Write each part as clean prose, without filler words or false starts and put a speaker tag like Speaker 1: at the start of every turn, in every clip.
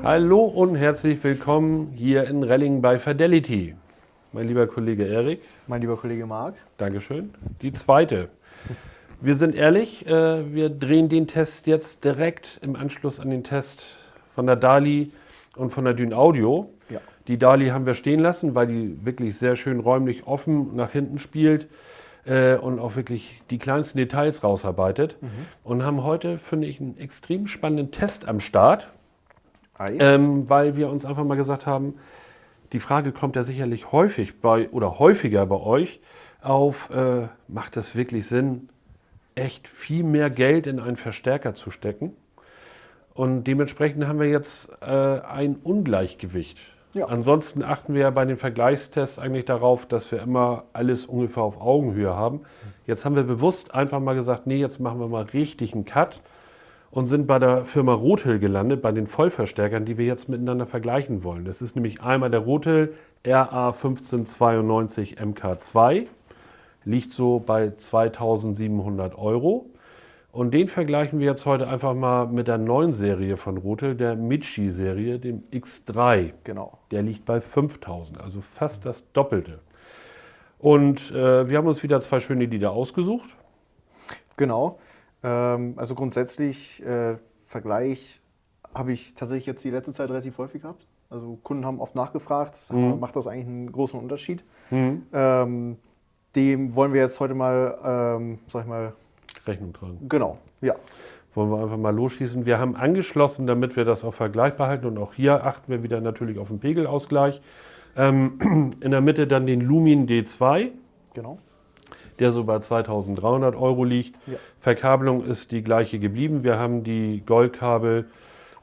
Speaker 1: Hallo und herzlich willkommen hier in Relling bei Fidelity. Mein lieber Kollege Erik.
Speaker 2: Mein lieber Kollege Marc.
Speaker 1: Dankeschön. Die zweite. Wir sind ehrlich, wir drehen den Test jetzt direkt im Anschluss an den Test von der Dali und von der Dyn Audio.
Speaker 2: Ja.
Speaker 1: Die Dali haben wir stehen lassen, weil die wirklich sehr schön räumlich offen nach hinten spielt und auch wirklich die kleinsten Details rausarbeitet. Und haben heute, finde ich, einen extrem spannenden Test am Start. Weil wir uns einfach mal gesagt haben, die Frage kommt ja sicherlich häufig häufiger bei euch auf, macht es wirklich Sinn, echt viel mehr Geld in einen Verstärker zu stecken? Und dementsprechend haben wir jetzt ein Ungleichgewicht.
Speaker 2: Ja.
Speaker 1: Ansonsten achten wir ja bei den Vergleichstests eigentlich darauf, dass wir immer alles ungefähr auf Augenhöhe haben. Jetzt haben wir bewusst einfach mal gesagt, nee, jetzt machen wir mal richtig einen Cut. Und sind bei der Firma Rothill gelandet, bei den Vollverstärkern, die wir jetzt miteinander vergleichen wollen. Das ist nämlich einmal der Rothill RA1592 MK2, liegt so bei 2.700 €. Und den vergleichen wir jetzt heute einfach mal mit der neuen Serie von Rothill, der Michi-Serie, dem X3.
Speaker 2: Genau.
Speaker 1: Der liegt bei 5.000, also fast das Doppelte. Und wir haben uns wieder zwei schöne Lieder ausgesucht.
Speaker 2: Genau. Also grundsätzlich, Vergleich habe ich tatsächlich jetzt die letzte Zeit relativ häufig gehabt. Also Kunden haben oft nachgefragt, macht das eigentlich einen großen Unterschied? Dem wollen wir jetzt heute mal,
Speaker 1: Rechnung tragen.
Speaker 2: Genau, ja.
Speaker 1: Wollen wir einfach mal losschießen. Wir haben angeschlossen, damit wir das auf Vergleich behalten. Und auch hier achten wir wieder natürlich auf den Pegelausgleich. In der Mitte dann den Lumin D2.
Speaker 2: Genau.
Speaker 1: Der so bei 2.300 € liegt.
Speaker 2: Ja.
Speaker 1: Verkabelung ist die gleiche geblieben. Wir haben die Goldkabel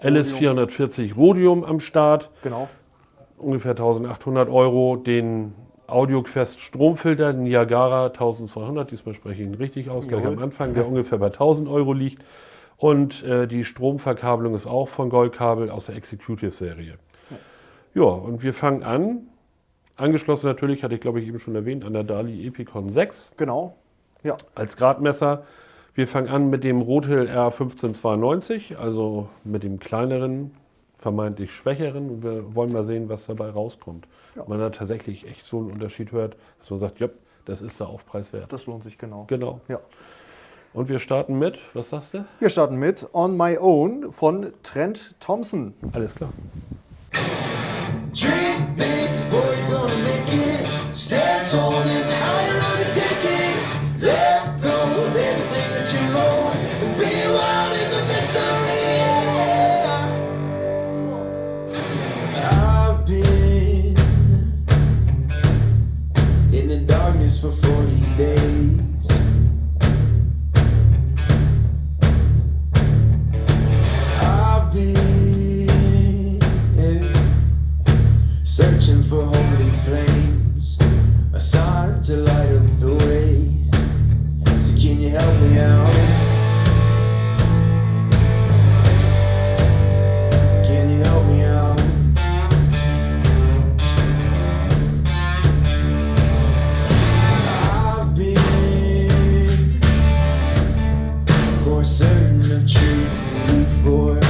Speaker 1: LS440 Rhodium am Start.
Speaker 2: Genau.
Speaker 1: Ungefähr 1.800 €. Den AudioQuest Stromfilter Niagara 1.200. Diesmal spreche ich ihn richtig aus, gleich am Anfang, der ungefähr bei 1.000 € liegt. Und die Stromverkabelung ist auch von Goldkabel aus der Executive-Serie. Ja, und wir fangen an. Angeschlossen natürlich, hatte ich glaube ich eben schon erwähnt, an der Dali Epicon 6.
Speaker 2: Genau, ja.
Speaker 1: Als Gradmesser. Wir fangen an mit dem Rothill R1592, also mit dem kleineren, vermeintlich schwächeren. Und wir wollen mal sehen, was dabei rauskommt.
Speaker 2: Ja.
Speaker 1: Ob man da tatsächlich echt so einen Unterschied hört, dass man sagt, ja, das ist der Aufpreis wert.
Speaker 2: Das lohnt sich, genau.
Speaker 1: Genau.
Speaker 2: Ja.
Speaker 1: Und wir starten mit, was sagst du?
Speaker 2: Wir starten mit On My Own von Trent Thompson.
Speaker 1: Alles klar.
Speaker 3: Dream big, 'cause boy, you're gonna make it. Stand tall, there's a higher road to take it. Let go of everything that you know and be wild in the mystery. I've been in the darkness for 40 days. I've been searching for holy flames, a sign to light up the way. So can you help me out? Can you help me out? I've been more certain of truth before.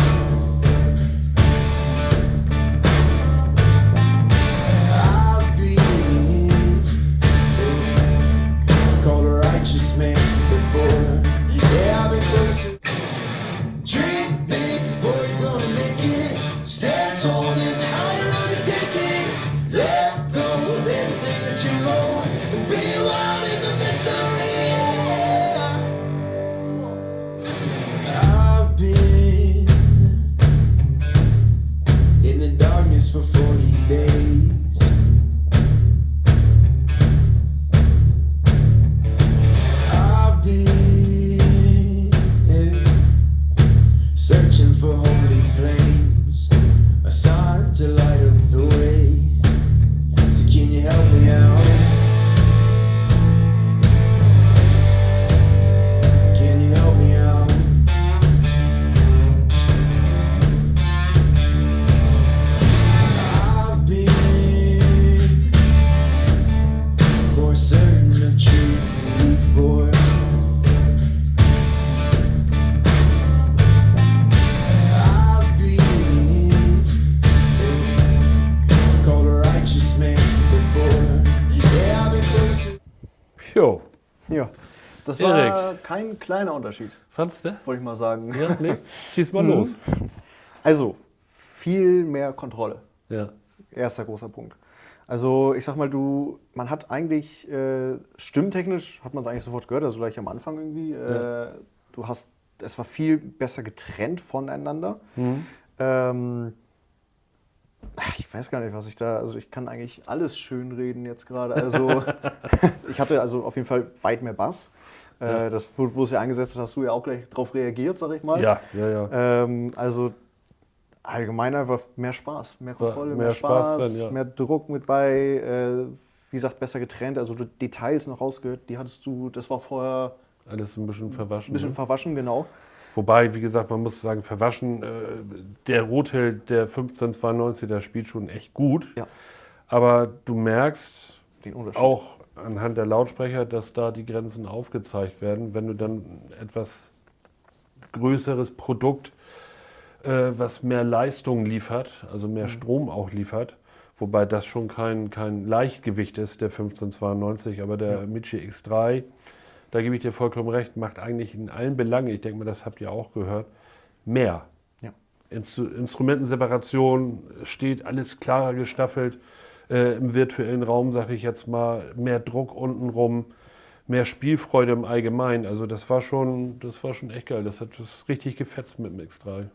Speaker 2: Das war kein kleiner Unterschied,
Speaker 1: Fandst du?
Speaker 2: wollte ich mal sagen.
Speaker 1: Ja, nee? Schieß mal los.
Speaker 2: Also, viel mehr Kontrolle.
Speaker 1: Ja.
Speaker 2: Erster großer Punkt. Also, ich sag mal, man hat eigentlich, stimmtechnisch hat man es eigentlich sofort gehört, also gleich am Anfang irgendwie. Es war viel besser getrennt voneinander. Ich weiß gar nicht, also ich kann eigentlich alles schön reden jetzt gerade. Also, ich hatte also auf jeden Fall weit mehr Bass. Das, wo es ja eingesetzt hat, hast du ja auch gleich drauf reagiert, sag ich mal.
Speaker 1: Ja.
Speaker 2: Also, allgemein einfach mehr Spaß, mehr Kontrolle, mehr
Speaker 1: Spaß
Speaker 2: Spaß,
Speaker 1: drin, ja.
Speaker 2: mehr Druck mit bei, wie gesagt, besser getrennt, also du Details noch rausgehört, die hattest du, das war vorher
Speaker 1: Alles ein bisschen verwaschen.
Speaker 2: ein bisschen
Speaker 1: Ne?
Speaker 2: verwaschen, genau.
Speaker 1: Wobei, wie gesagt, man muss sagen, verwaschen, der Rothhild, der 1592, der spielt schon echt gut.
Speaker 2: Ja.
Speaker 1: Aber du merkst
Speaker 2: Den Unterschied.
Speaker 1: auch anhand der Lautsprecher, dass da die Grenzen aufgezeigt werden. Wenn du dann ein etwas größeres Produkt, was mehr Leistung liefert, also mehr Strom auch liefert, wobei das schon kein Leichtgewicht ist, der 1592, aber der Michi X3, da gebe ich dir vollkommen recht, macht eigentlich in allen Belangen, ich denke mal, das habt ihr auch gehört, mehr.
Speaker 2: Ja.
Speaker 1: Instrumentenseparation steht alles klarer gestaffelt, im virtuellen Raum, sage ich jetzt mal, mehr Druck untenrum, mehr Spielfreude im Allgemeinen. Also das war schon echt geil. Das hat das richtig gefetzt mit dem X3,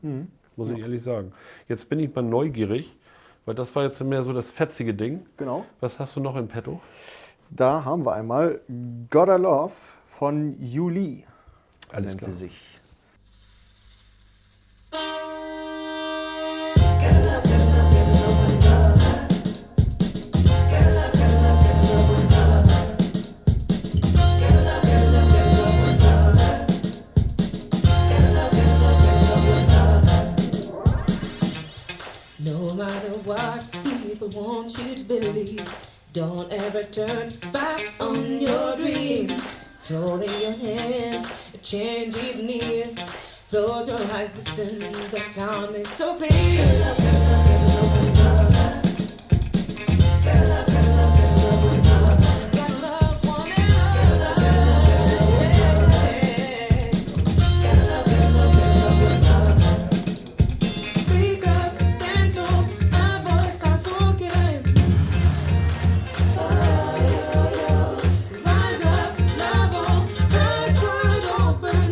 Speaker 1: muss ich ehrlich sagen. Jetzt bin ich mal neugierig, weil das war jetzt mehr so das fetzige Ding.
Speaker 2: Genau.
Speaker 1: Was hast du noch in petto?
Speaker 2: Da haben wir einmal Gotta Love von Yuli,
Speaker 1: Alles
Speaker 2: nennt
Speaker 1: klar.
Speaker 2: sie sich.
Speaker 4: No matter what people want you to believe, don't ever turn back on your dreams. Hold in your hands, a change is near. Close your eyes, listen, the sound is so clear. Gotta love one another. Speak up, stand tall, our voice starts spoken. Rise up, love on, heart wide open.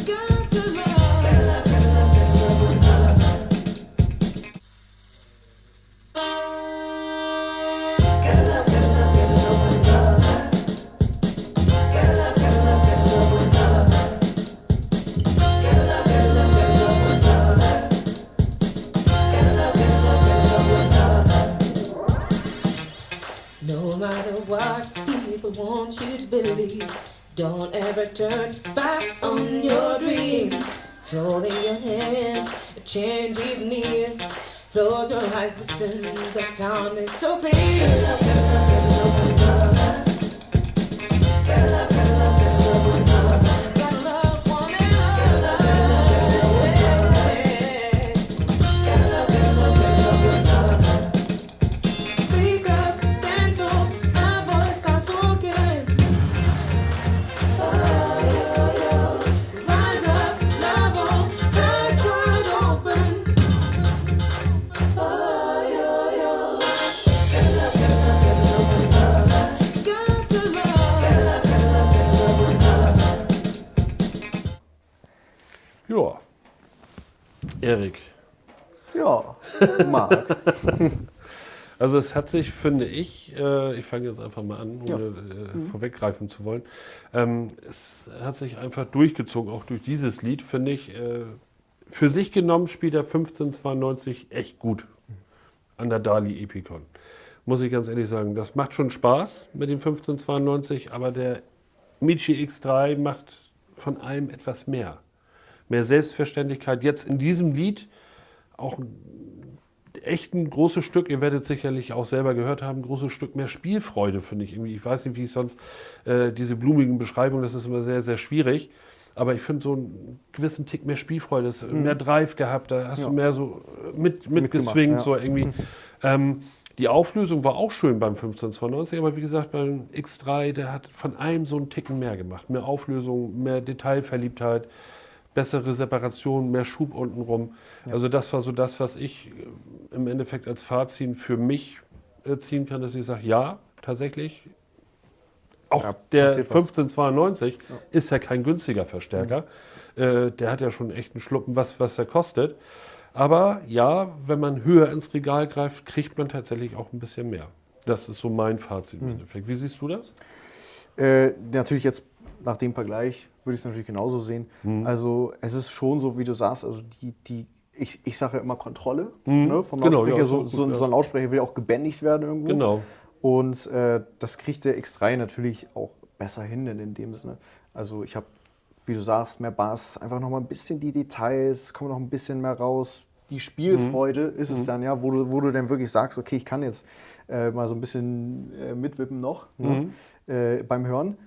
Speaker 4: Got to love. No matter what people want you to believe, don't ever turn back on your dreams. Hold in your hands, a change is near. Close your eyes, listen, the sound is so clear. Gotta love one another. Speak up, stand tall, our voice starts spoken. Rise up, love on, heart wide open. Got to love.
Speaker 1: Ja. Erik.
Speaker 2: Ja, Marc.
Speaker 1: Also es hat sich, finde ich fange jetzt einfach mal an, ohne vorweggreifen zu wollen, es hat sich einfach durchgezogen, auch durch dieses Lied, finde ich. Für sich genommen spielt er 1592 echt gut an der Dali Epicon. Muss ich ganz ehrlich sagen, das macht schon Spaß mit dem 1592, aber der Michi X3 macht von allem etwas mehr. Mehr Selbstverständlichkeit. Jetzt in diesem Lied auch echt ein großes Stück, ihr werdet sicherlich auch selber gehört haben, ein großes Stück mehr Spielfreude, finde ich irgendwie. Ich weiß nicht, wie ich sonst diese blumigen Beschreibungen, das ist immer sehr, sehr schwierig. Aber ich finde so einen gewissen Tick mehr Spielfreude, mehr Drive gehabt, da hast du mehr so mitgeswingt,
Speaker 2: ja.
Speaker 1: so irgendwie. Die Auflösung war auch schön beim 1592, aber wie gesagt, beim X3, der hat von allem so einen Ticken mehr gemacht. Mehr Auflösung, mehr Detailverliebtheit, bessere Separation, mehr Schub untenrum.
Speaker 2: Ja.
Speaker 1: Also das war so das, was ich im Endeffekt als Fazit für mich ziehen kann, dass ich sage, ja, tatsächlich. Auch
Speaker 2: Ja,
Speaker 1: der
Speaker 2: passiert was.
Speaker 1: 1592 ist ja kein günstiger Verstärker. Der hat ja schon echt einen Schluppen, was der kostet. Aber ja, wenn man höher ins Regal greift, kriegt man tatsächlich auch ein bisschen mehr. Das ist so mein Fazit im Endeffekt. Wie siehst du das?
Speaker 2: Natürlich jetzt nach dem Vergleich würde ich es natürlich genauso sehen. Also es ist schon so, wie du sagst, also ich sage ja immer Kontrolle ne, vom
Speaker 1: Genau,
Speaker 2: Lautsprecher.
Speaker 1: ja,
Speaker 2: so,
Speaker 1: ist auch gut,
Speaker 2: so ein Lautsprecher will auch gebändigt werden irgendwo.
Speaker 1: Genau.
Speaker 2: Und das kriegt der X3 natürlich auch besser hin in dem Sinne. Also ich habe, wie du sagst, mehr Bass, einfach noch mal ein bisschen die Details, kommt noch ein bisschen mehr raus. Die Spielfreude ist es dann ja, wo du dann wirklich sagst, okay, ich kann jetzt mal so ein bisschen mitwippen noch ne, beim Hören.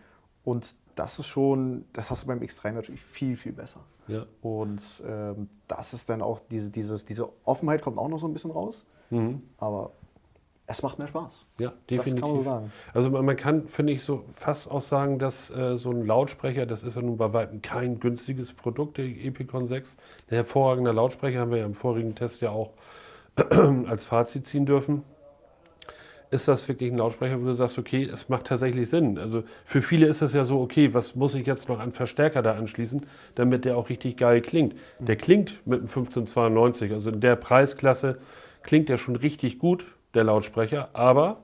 Speaker 2: Und das ist schon, das hast du beim X3 natürlich viel, viel besser.
Speaker 1: Ja.
Speaker 2: Und das ist dann auch, diese Offenheit kommt auch noch so ein bisschen raus. Aber es macht mehr Spaß.
Speaker 1: Ja, definitiv.
Speaker 2: Das kann man so sagen.
Speaker 1: Also man kann, finde ich, so fast auch sagen, dass so ein Lautsprecher, das ist ja nun bei weitem kein günstiges Produkt, der Epicon 6. Der hervorragende Lautsprecher, haben wir ja im vorigen Test ja auch als Fazit ziehen dürfen. Ist das wirklich ein Lautsprecher, wo du sagst, okay, es macht tatsächlich Sinn? Also für viele ist es ja so, okay, was muss ich jetzt noch an Verstärker da anschließen, damit der auch richtig geil klingt? Der klingt mit einem 1592, also in der Preisklasse klingt der schon richtig gut, der Lautsprecher, aber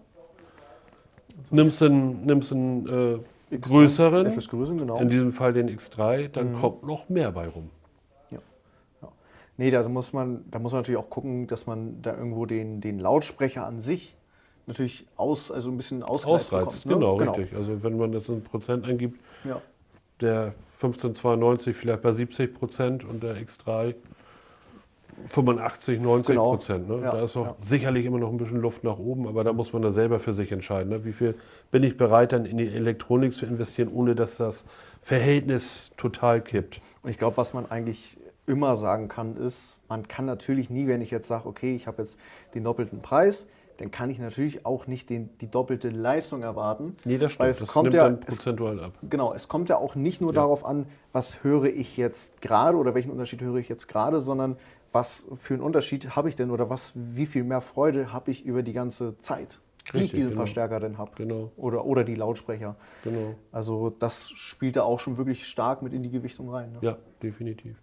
Speaker 1: nimmst einen größeren,
Speaker 2: Etwas größeren, genau.
Speaker 1: in diesem Fall den X3, dann kommt noch mehr bei rum.
Speaker 2: Ja. Nee, da muss man natürlich auch gucken, dass man da irgendwo den Lautsprecher an sich natürlich also ein bisschen
Speaker 1: Ausreizt,
Speaker 2: bekommt, ne?
Speaker 1: genau, richtig. Also wenn man jetzt ein Prozent eingibt,
Speaker 2: Ja.
Speaker 1: der 1592 vielleicht bei 70% und der X3 85, 90%. Ne?
Speaker 2: Ja,
Speaker 1: Da ist noch
Speaker 2: ja.
Speaker 1: sicherlich immer noch ein bisschen Luft nach oben, aber da muss man dann selber für sich entscheiden. Ne? Wie viel bin ich bereit, dann in die Elektronik zu investieren, ohne dass das Verhältnis total kippt.
Speaker 2: Und ich glaube, was man eigentlich immer sagen kann, ist, man kann natürlich nie, wenn ich jetzt sage, okay, ich habe jetzt den doppelten Preis, dann kann ich natürlich auch nicht die doppelte Leistung erwarten.
Speaker 1: Nee, das stimmt.
Speaker 2: Weil es
Speaker 1: Das
Speaker 2: kommt
Speaker 1: nimmt
Speaker 2: ja,
Speaker 1: dann prozentual ab.
Speaker 2: Genau, es kommt ja auch nicht nur darauf an, was höre ich jetzt gerade oder welchen Unterschied höre ich jetzt gerade, sondern was für einen Unterschied habe ich denn oder wie viel mehr Freude habe ich über die ganze Zeit, die ich
Speaker 1: Richtig,
Speaker 2: diesen
Speaker 1: genau.
Speaker 2: Verstärker denn habe.
Speaker 1: Genau.
Speaker 2: Oder die Lautsprecher.
Speaker 1: Genau.
Speaker 2: Also das spielt da auch schon wirklich stark mit in die Gewichtung rein. Ne?
Speaker 1: Ja, definitiv.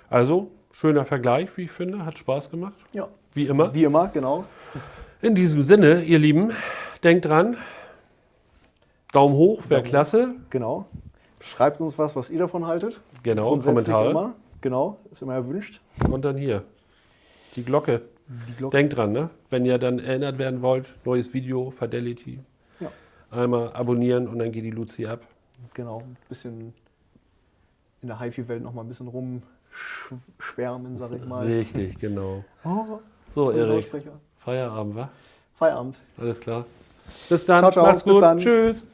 Speaker 1: Also, schöner Vergleich, wie ich finde. Hat Spaß gemacht.
Speaker 2: Ja.
Speaker 1: Wie immer.
Speaker 2: Wie immer, genau.
Speaker 1: In diesem Sinne, ihr Lieben, denkt dran. Daumen hoch, wäre klasse.
Speaker 2: Genau. Schreibt uns was ihr davon haltet.
Speaker 1: Genau,
Speaker 2: Grundsätzlich
Speaker 1: Kommentare.
Speaker 2: immer. Genau, ist immer erwünscht.
Speaker 1: Und dann hier, die Glocke.
Speaker 2: Die Glocke.
Speaker 1: Denkt dran, ne? Wenn ihr dann erinnert werden wollt, neues Video, Fidelity.
Speaker 2: Ja.
Speaker 1: Einmal abonnieren und dann geht die Luzi ab.
Speaker 2: Genau, ein bisschen in der HiFi-Welt noch mal ein bisschen rumschwärmen, sag ich mal.
Speaker 1: Richtig, genau.
Speaker 2: Oh,
Speaker 1: So,
Speaker 2: tolle
Speaker 1: Erik,
Speaker 2: Lautsprecher.
Speaker 1: Feierabend, wa?
Speaker 2: Feierabend.
Speaker 1: Alles klar. Bis dann,
Speaker 2: Ciao, ciao.
Speaker 1: macht's
Speaker 2: Bis
Speaker 1: gut,
Speaker 2: dann.
Speaker 1: tschüss.